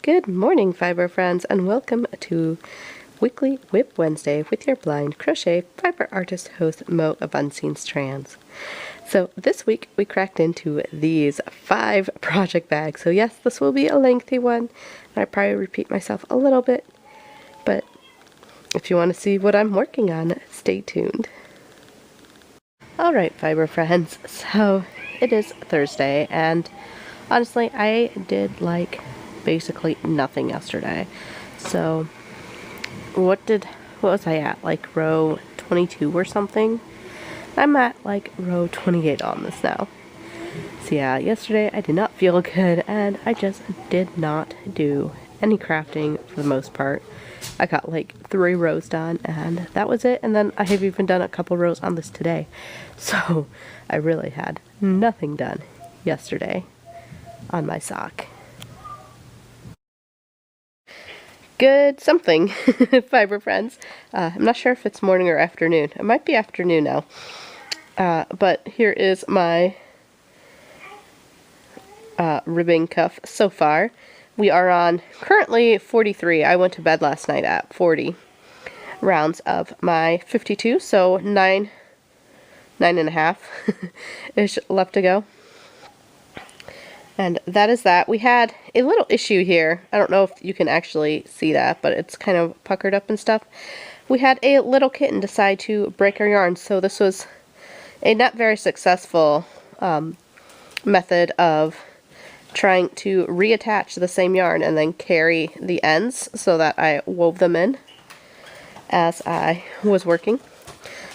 Good morning, fiber friends, and welcome to Weekly Wip Wednesday with your blind crochet fiber artist host Mo of Unseen Strands. So this week we cracked into these 5 project bags. So yes, this will be a lengthy one, and I probably repeat myself a little bit, but if you want to see what I'm working on, stay tuned. Alright, fiber friends, so it is Thursday, and honestly I did basically nothing yesterday. So what was I at, like row 22 or something? I'm at like row 28 on this now. So yeah, yesterday I did not feel good and I just did not do any crafting for the most part. I got like 3 rows done and that was it, and then I have even done a couple rows on this today. So I really had nothing done yesterday on my sock. Good something, fiber friends. I'm not sure if it's morning or afternoon. It might be afternoon now. But here is my ribbing cuff so far. We are on currently 43. I went to bed last night at 40 rounds of my 52, so 9.5 ish left to go. And that is that. We had a little issue here. I don't know if you can actually see that, but it's kind of puckered up and stuff. We had a little kitten decide to break our yarn, so this was a not very successful method of trying to reattach the same yarn and then carry the ends so that I wove them in as I was working.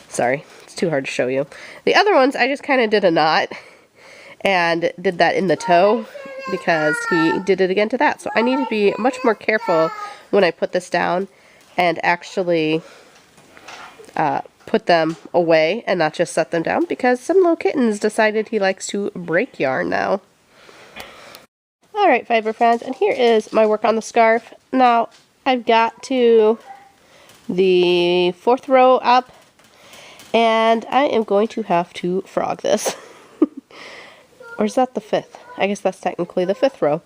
Sorry, it's too hard to show you. The other ones, I just kind of did a knot and did that in the toe because he did it again to that. So I need to be much more careful when I put this down and actually put them away and not just set them down, because some little kittens decided he likes to break yarn now. Alright, fiber friends, and here is my work on the scarf. Now I've got to the 4th row up and I am going to have to frog this. Or is that the 5th? I guess that's technically the 5th row.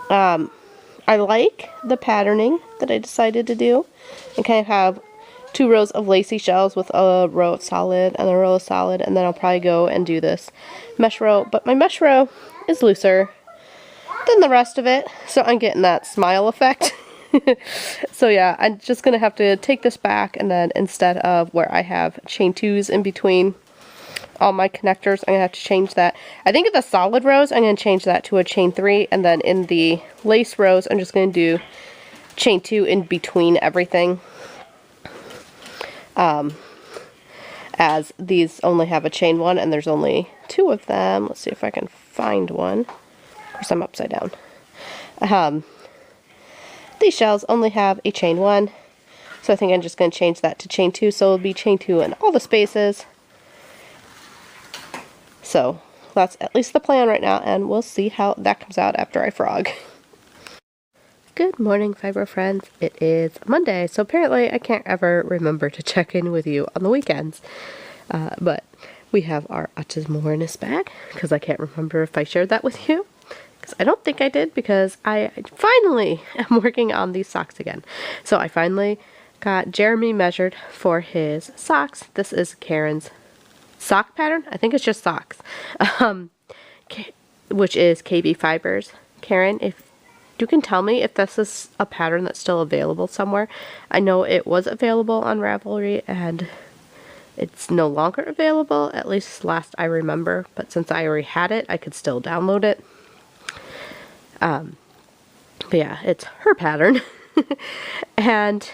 I like the patterning that I decided to do. I kind of have 2 rows of lacy shells with a row of solid and a row of solid, and then I'll probably go and do this mesh row. But my mesh row is looser than the rest of it, so I'm getting that smile effect. So yeah, I'm just going to have to take this back, and then instead of where I have chain 2s in between all my connectors, I'm going to have to change that. I think in the solid rows, I'm going to change that to a chain 3, and then in the lace rows, I'm just going to do chain 2 in between everything. As these only have a chain 1, and there's only 2 of them. Let's see if I can find one. Of course, I'm upside down. These shells only have a chain 1, so I think I'm just going to change that to chain 2, so it'll be chain 2 in all the spaces. So that's at least the plan right now, and we'll see how that comes out after I frog. Good morning, fiber friends. It is Monday, so apparently I can't ever remember to check in with you on the weekends. But we have our autism awareness bag, because I can't remember if I shared that with you. Because I don't think I did, because I finally am working on these socks again. So I finally got Jeremy measured for his socks. This is Karen's sock pattern. I think it's just socks, which is KB Fibers. Karen, if you can tell me if this is a pattern that's still available somewhere. I know it was available on Ravelry and it's no longer available, at least last I remember, but since I already had it, I could still download it. But yeah, it's her pattern. And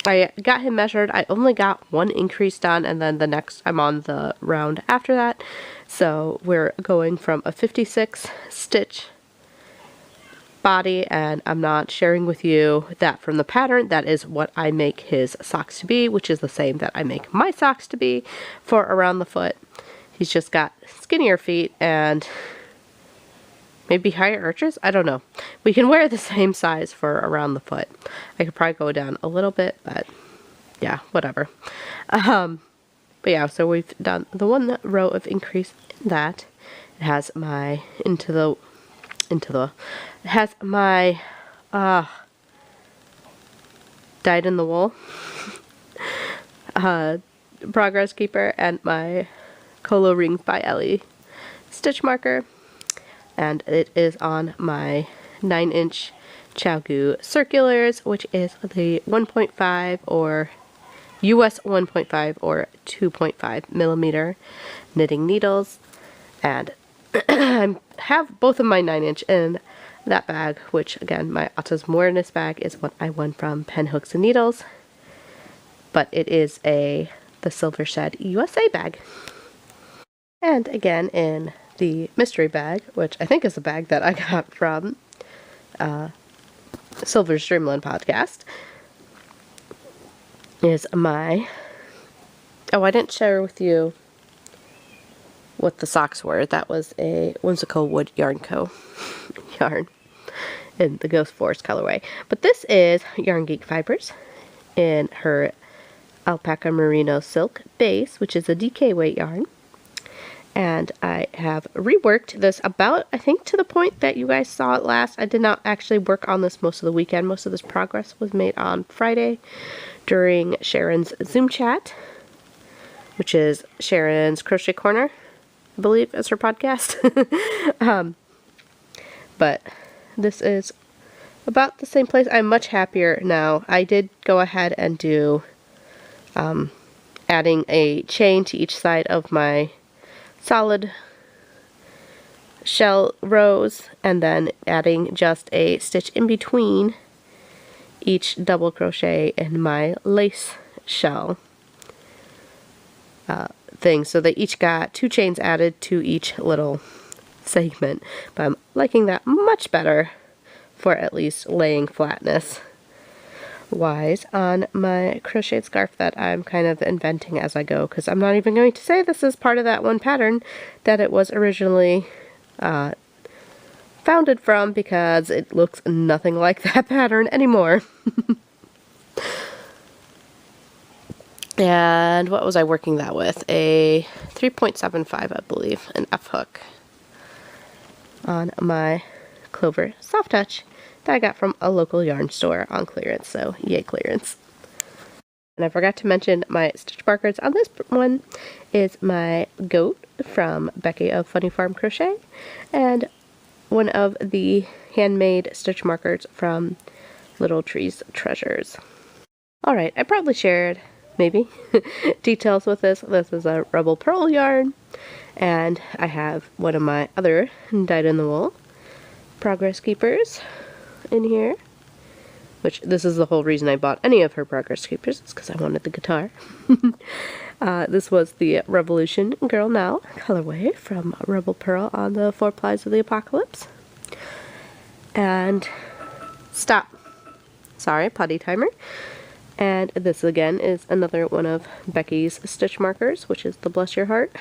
I got him measured. I only got 1 increase done, and then the next I'm on the round after that. So we're going from a 56 stitch body, and I'm not sharing with you that from the pattern. That is what I make his socks to be, which is the same that I make my socks to be for around the foot. He's just got skinnier feet and maybe higher arches? I don't know. We can wear the same size for around the foot. I could probably go down a little bit, but yeah, whatever. But yeah, so we've done the 1 row of increase in that. It has my into the into the, it has my dyed in the wool progress keeper and my Colo Rings by Ellie stitch marker, and it is on my 9-inch ChiaoGoo circulars, which is the 1.5 or US 1.5 or 2.5 millimeter knitting needles. And I have both of my 9-inch in that bag, which again, my Autism Awareness bag is what I won from Pen Hooks and Needles, but it is the Silver Shed USA bag. And again, in the mystery bag, which I think is a bag that I got from Silver's Dreamland podcast, is my, oh, I didn't share with you what the socks were. That was a Whimsical Wood Yarn Co. yarn in the Ghost Forest colorway. But this is Yarn Geek Fibers in her Alpaca Merino Silk base, which is a DK weight yarn. And I have reworked this about, I think, to the point that you guys saw it last. I did not actually work on this most of the weekend. Most of this progress was made on Friday during Sharon's Zoom chat, which is Sharon's Crochet Corner, I believe is her podcast. But this is about the same place. I'm much happier now. I did go ahead and do adding a chain to each side of my solid shell rows, and then adding just a stitch in between each double crochet in my lace shell thing. So they each got 2 chains added to each little segment, but I'm liking that much better for at least laying flatness wise on my crocheted scarf that I'm kind of inventing as I go, because I'm not even going to say this is part of that one pattern that it was originally founded from, because it looks nothing like that pattern anymore. And what was I working that with? A 3.75, I believe, an F hook on my Clover Soft Touch that I got from a local yarn store on clearance, so yay clearance. And I forgot to mention my stitch markers on this one is my goat from Becky of Funny Farm Crochet, and one of the handmade stitch markers from Little Trees Treasures. Alright, I probably shared, maybe, details with this. This is a RebelPurl yarn, and I have one of my other dyed in the wool progress keepers in here, which this is the whole reason I bought any of her progress keepers, is because I wanted the guitar. This was the Revolution Girl Now colorway from RebelPurl on the 4 Plies of the Apocalypse. And stop. Sorry, potty timer. And this again is another one of Becky's stitch markers, which is the Bless Your Heart,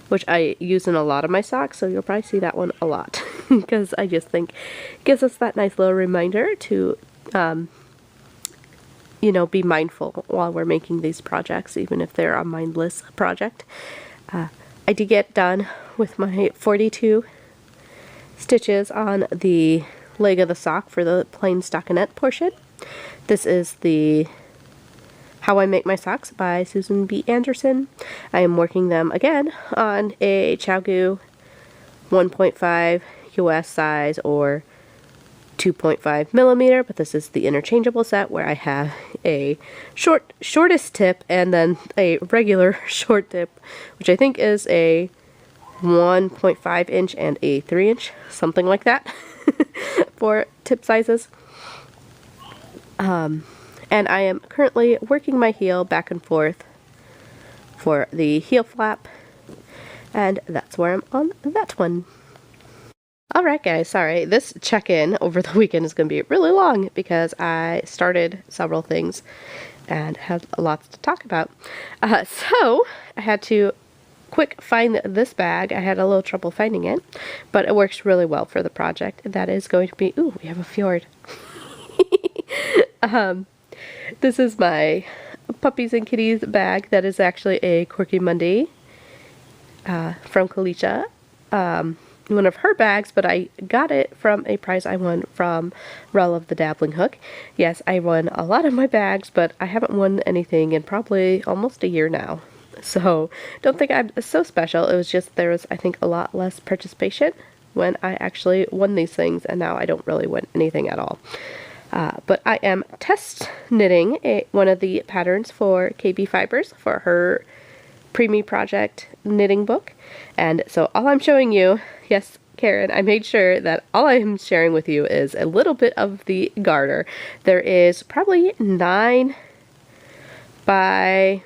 which I use in a lot of my socks, so you'll probably see that one a lot, because I just think it gives us that nice little reminder to, you know, be mindful while we're making these projects, even if they're a mindless project. I did get done with my 42 stitches on the leg of the sock for the plain stockinette portion. This is the How I Make My Socks by Susan B. Anderson. I am working them again on a ChiaoGoo 1.5 US size or 2.5 millimeter, but this is the interchangeable set where I have a shortest tip and then a regular short tip, which I think is a 1.5 inch and a 3 inch, something like that, for tip sizes. And I am currently working my heel back and forth for the heel flap, and that's where I'm on that one. Alright guys, sorry, this check-in over the weekend is going to be really long because I started several things and had lots to talk about. So, I had to quick find this bag. I had a little trouble finding it, but it works really well for the project. That is going to be, ooh, we have a Fjord. This is my Puppies and Kitties bag that is actually a Quirky Monday from Kalisha. one of her bags, but I got it from a prize I won from Rel of the Dabbling Hook. Yes, I won a lot of my bags, but I haven't won anything in probably almost a year now. So don't think I'm so special. It was just there was, I think, a lot less participation when I actually won these things, and now I don't really win anything at all. But I am test knitting one of the patterns for KB Fibers for her Preemie Project knitting book. And so all I'm showing you, yes, Karen, I made sure that all I'm sharing with you is a little bit of the garter. There is probably 9 by,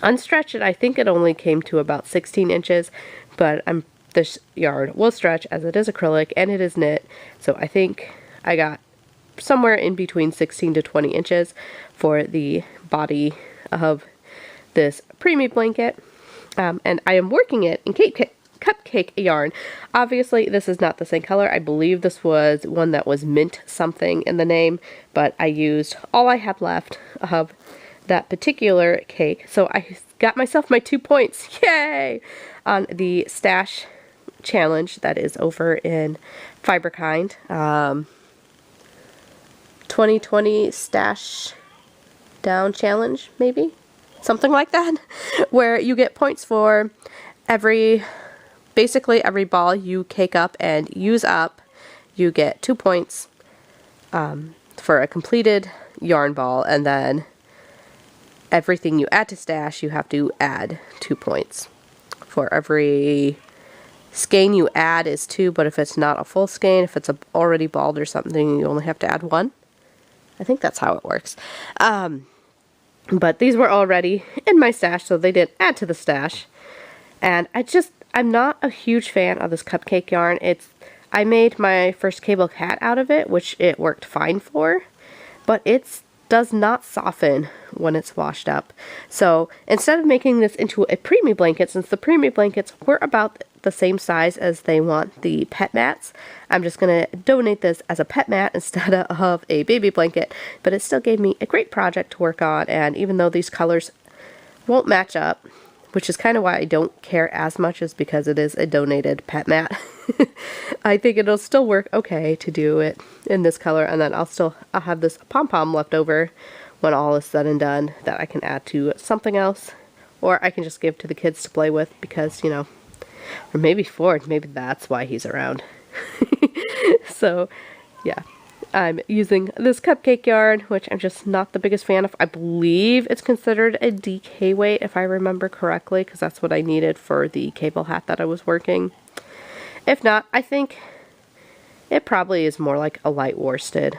unstretched, I think it only came to about 16 inches, but this yarn will stretch as it is acrylic and it is knit. So I think I got somewhere in between 16 to 20 inches for the body of this Preemie blanket, and I am working it in cupcake yarn. Obviously this is not the same color. I believe this was one that was mint something in the name, but I used all I had left of that particular cake, so I got myself my 2 points, yay, on the stash challenge that is over in FiberKind. 2020 stash down challenge, maybe? Something like that, where you get points for basically every ball you cake up and use up, you get 2 points for a completed yarn ball, and then everything you add to stash, you have to add 2 points. For every skein you add is 2, but if it's not a full skein, if it's already balled or something, you only have to add 1. I think that's how it works. But these were already in my stash, so they didn't add to the stash. And I'm not a huge fan of this cupcake yarn. I made my first cable cat out of it, which it worked fine for, but it does not soften when it's washed up. So instead of making this into a Preemie blanket, since the Preemie blankets were about the same size as they want the pet mats, I'm just going to donate this as a pet mat instead of a baby blanket, but it still gave me a great project to work on. And even though these colors won't match up, which is kind of why I don't care as much, is because it is a donated pet mat, I think it'll still work okay to do it in this color, and then I'll have this pom-pom left over when all is said and done that I can add to something else, or I can just give to the kids to play with, because, you know, or maybe Fjord, maybe that's why he's around. So, yeah. I'm using this cupcake yarn, which I'm just not the biggest fan of. I believe it's considered a DK weight, if I remember correctly, because that's what I needed for the cable hat that I was working. If not, I think it probably is more like a light worsted.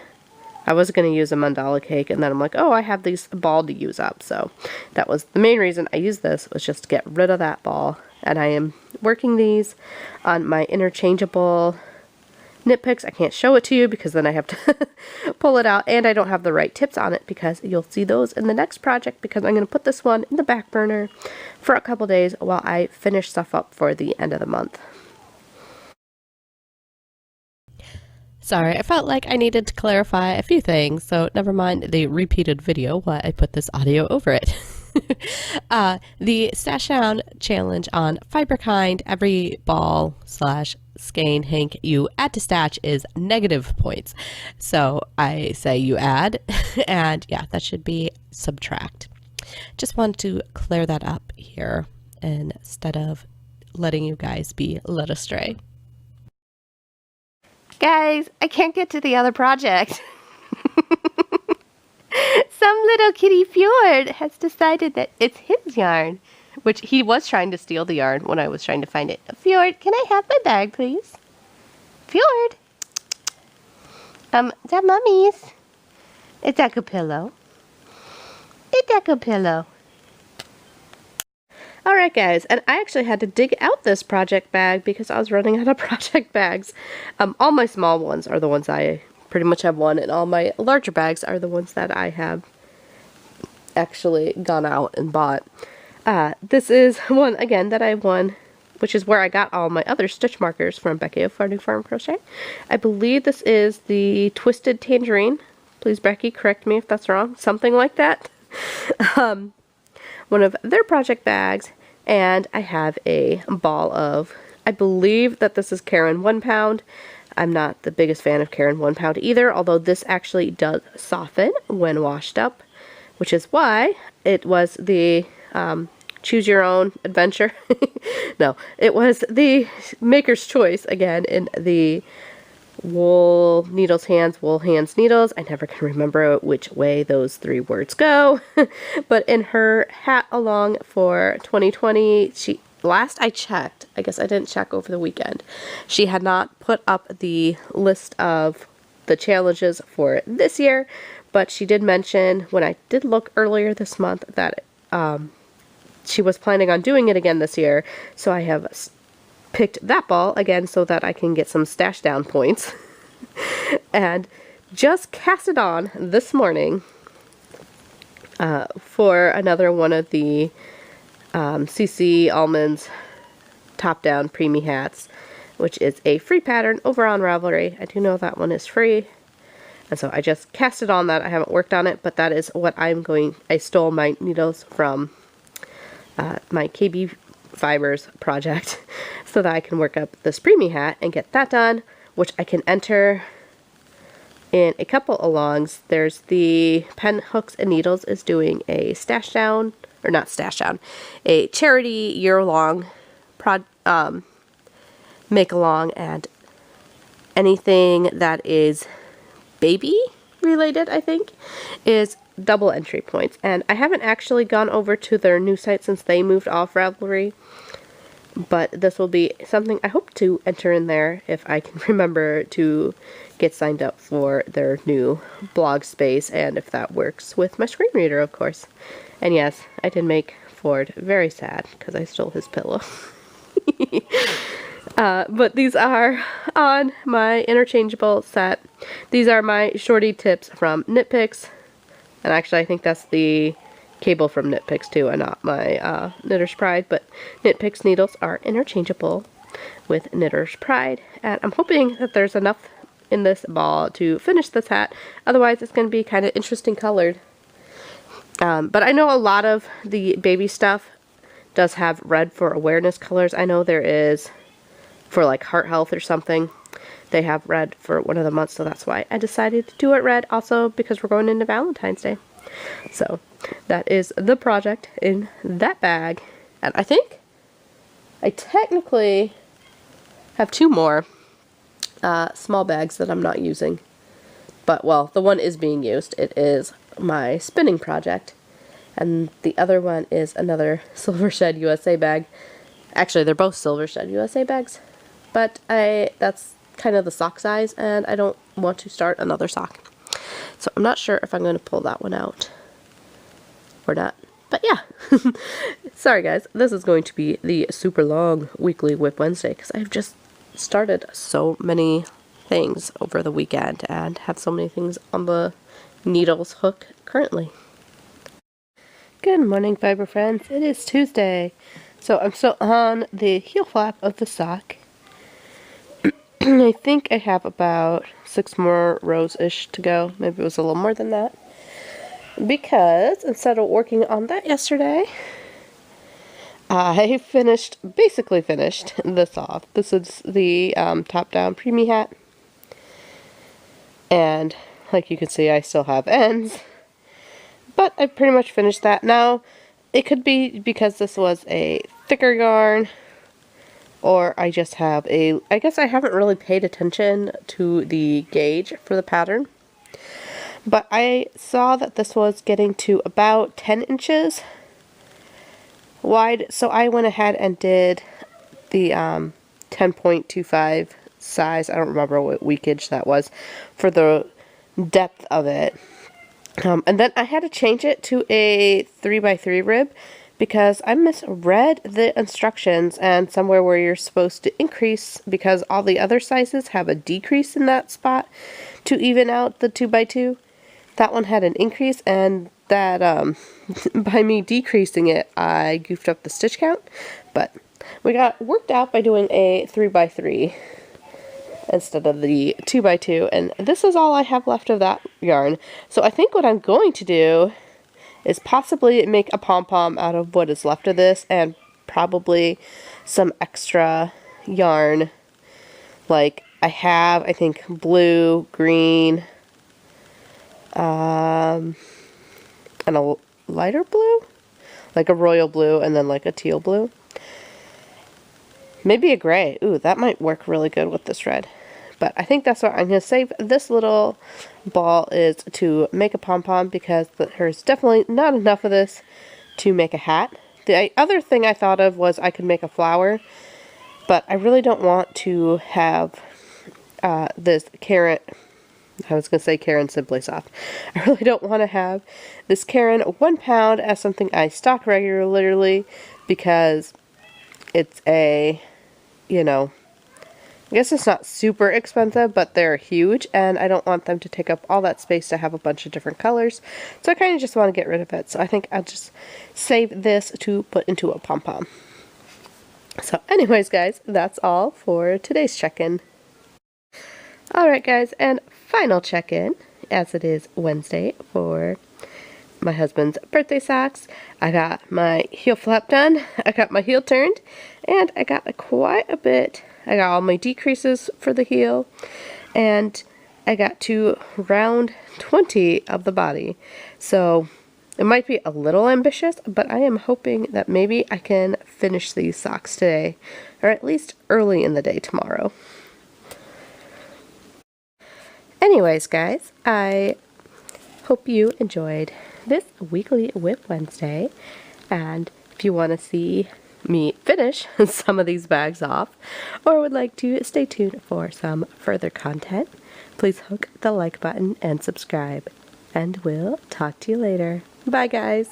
I was going to use a mandala cake, and then I'm like, oh, I have these ball to use up. So that was the main reason I used this, was just to get rid of that ball. And I am working these on my interchangeable knit picks. I can't show it to you because then I have to pull it out, and I don't have the right tips on it, because you'll see those in the next project, because I'm going to put this one in the back burner for a couple days while I finish stuff up for the end of the month. Sorry, I felt like I needed to clarify a few things, so never mind the repeated video while I put this audio over it. The Stash Down challenge on FiberKind, every ball / skein hank you add to stash is negative points. So I say you add, and yeah, that should be subtract. Just want to clear that up here instead of letting you guys be led astray. Guys, I can't get to the other project. Some little kitty Fjord has decided that it's his yarn, which he was trying to steal the yarn when I was trying to find it. Fjord, can I have my bag, please? Fjord! That Mummy's. It's a pillow. It's a pillow. Alright guys, and I actually had to dig out this project bag because I was running out of project bags. All my small ones are the ones I pretty much have one, and all my larger bags are the ones that I have actually gone out and bought. This is one, again, that I won, which is where I got all my other stitch markers from Becky of New Farm Crochet. I believe this is the Twisted Tangerine. Please, Becky, correct me if that's wrong. Something like that. One of their project bags, and I have a ball of I believe that this is Caron 1 pound. I'm not the biggest fan of Caron 1 pound either, although this actually does soften when washed up, which is why it was the choose your own adventure. No, it was the maker's choice again in the wool needles hands, wool hands needles. I never can remember which way those 3 words go. But in her hat along for 2020, she, last I checked, I guess I didn't check over the weekend, she had not put up the list of the challenges for this year, but she did mention when I did look earlier this month that she was planning on doing it again this year. So I have picked that ball again so that I can get some stash down points. And just cast it on this morning for another one of the CC Almonds top down preemie hats, which is a free pattern over on Ravelry. I do know that one is free, and so I just cast it on that. I haven't worked on it, but that is what I'm going. I stole my needles from my KB Fibers project so that I can work up this preemie hat and get that done, which I can enter in a couple alongs. There's the Pen Hooks and Needles is doing a stash down, or not stash down, a charity year-long make along, and anything that is baby related, I think, is double entry points. And I haven't actually gone over to their new site since they moved off Ravelry, but this will be something I hope to enter in there if I can remember to get signed up for their new blog space, and if that works with my screen reader, of course. And yes, I did make Fjord very sad because I stole his pillow. But these are on my interchangeable set. These are my shorty tips from Knit Picks. And actually, I think that's the cable from Knit Picks too, and not my Knitter's Pride. But Knit Picks needles are interchangeable with Knitter's Pride. And I'm hoping that there's enough in this ball to finish this hat. Otherwise, it's going to be kind of interesting colored. But I know a lot of the baby stuff does have red for awareness colors. I know there is for like heart health or something. They have red for one of the months, so that's why I decided to do it red. Also, because we're going into Valentine's Day. So, that is the project in that bag. And I think I technically have 2 more small bags that I'm not using. But, well, the one is being used. It is my spinning project. And the other one is another Silver Shed USA bag. Actually, they're both Silver Shed USA bags. But that's kind of the sock size, and I don't want to start another sock. So I'm not sure if I'm going to pull that one out or not. But yeah. Sorry guys, this is going to be the super long Weekly Wip Wednesday because I've just started so many things over the weekend and have so many things on the needles hook currently. Good morning, fiber friends. It is Tuesday. So I'm still on the heel flap of the sock. I think I have about 6 more rows-ish to go. Maybe it was a little more than that. Because instead of working on that yesterday, I basically finished this off. This is the top-down preemie hat. And like you can see, I still have ends. But I pretty much finished that. Now, it could be because this was a thicker yarn, or I just have I guess I haven't really paid attention to the gauge for the pattern. But I saw that this was getting to about 10 inches wide, so I went ahead and did the 10.25 size. I don't remember what weekage that was for the depth of it. And then I had to change it to a 3x3 rib because I misread the instructions, and somewhere where you're supposed to increase, because all the other sizes have a decrease in that spot to even out the 2x2. That one had an increase, and that by me decreasing it, I goofed up the stitch count. But we got worked out by doing a 3x3 instead of the 2x2, and this is all I have left of that yarn. So I think what I'm going to do is possibly make a pom-pom out of what is left of this, and probably some extra yarn. Like, I have, I think, blue, green, and a lighter blue? Like a royal blue and then like a teal blue. Maybe a gray. Ooh, that might work really good with this red. But I think that's what I'm going to save this little ball is to make a pom-pom, because there's definitely not enough of this to make a hat. The other thing I thought of was I could make a flower, but I really don't want to have this Karen, I was going to say Karen Simply Soft. I really don't want to have this Karen 1 pound as something I stock regularly, because it's a, you know, I guess it's not super expensive, but they're huge, and I don't want them to take up all that space to have a bunch of different colors. So I kind of just want to get rid of it. So I think I'll just save this to put into a pom-pom. So anyways, guys, that's all for today's check-in. Alright, guys, and final check-in, as it is Wednesday for my husband's birthday socks. I got my heel flap done, I got my heel turned, and I got quite a bit. I got all my decreases for the heel, and I got to round 20 of the body. So it might be a little ambitious, but I am hoping that maybe I can finish these socks today, or at least early in the day tomorrow. Anyways, guys, I hope you enjoyed this Weekly Wip Wednesday, and if you want to see me finish some of these bags off, or would like to stay tuned for some further content, please hook the like button and subscribe, and we'll talk to you later. Bye, guys.